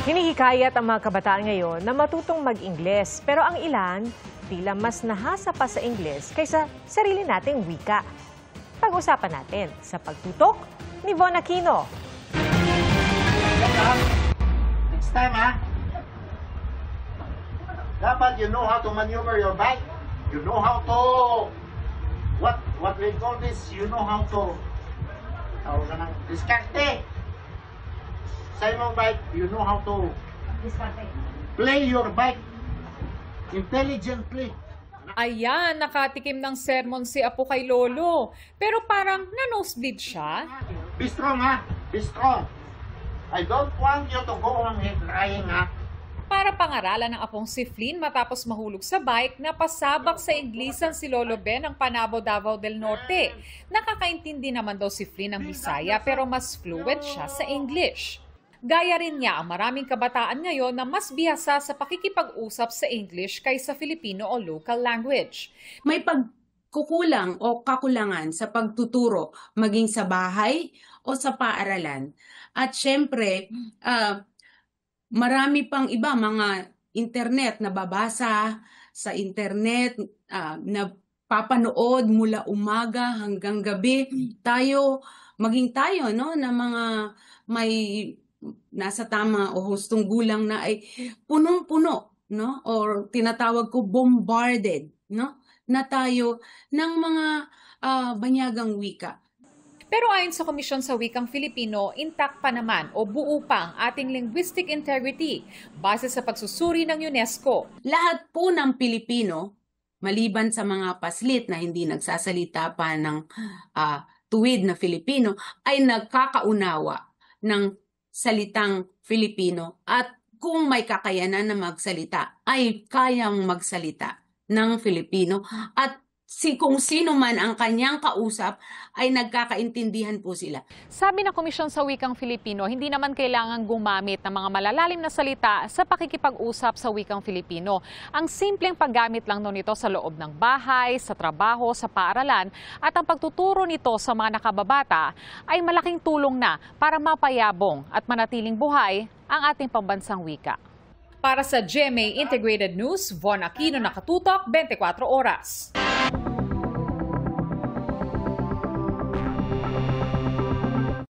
Hinihikayat ang mga kabataan ngayon na matutong mag-Ingles, pero ang ilan tila mas nahasa pa sa Ingles kaysa sarili nating wika. Pag-usapan natin sa pagtutok ni Von Aquino. Next time, dapat you know how to maneuver your bike. You know how to, what we call this, you know how to, tawag ka ng diskarte. Sa imong bike, you know how to play your bike intelligently. Ayan, nakatikim ng sermon si Apo kay Lolo. Pero parang na-nosebleed siya. Be strong, be strong. I don't want you to go on crying, Para pangaralan ng apong si Flynn matapos mahulog sa bike, napasabak sa Inglisan si Lolo Ben ng Panabo, Davao del Norte. Nakakaintindi naman daw si Flynn ng Bisaya pero mas fluent siya sa English. Gaya rin niya ang maraming kabataan ngayon na mas bihasa sa pakikipag-usap sa English kaysa Filipino o local language. May pagkukulang o kakulangan sa pagtuturo maging sa bahay o sa paaralan. At syempre, marami pang iba, mga internet na babasa sa internet, na papanood mula umaga hanggang gabi. Maging tayo, no, na mga may nasa tama o hustong gulang na ay punong-puno, no, or tinatawag ko bombarded, no, na tayo ng mga banyagang wika. Pero ayon sa Komisyon sa Wikang Filipino, intact pa naman o buo pa ang ating linguistic integrity base sa pagsusuri ng UNESCO. Lahat po ng Pilipino, maliban sa mga paslit na hindi nagsasalita pa ng tuwid na Filipino, ay nagkakaunawa ng salitang Filipino at kung may kakayanan na magsalita, ay kayang magsalita ng Filipino at kung sino man ang kanyang kausap ay nagkakaintindihan po sila. Sabi ng Komisyon sa Wikang Filipino, hindi naman kailangan gumamit ng mga malalalim na salita sa pakikipag-usap sa Wikang Filipino. Ang simpleng paggamit lang nito sa loob ng bahay, sa trabaho, sa paaralan at ang pagtuturo nito sa mga nakababata ay malaking tulong na para mapayabong at manatiling buhay ang ating pambansang wika. Para sa GMA Integrated News, Von Aquino, nakatutok 24 oras.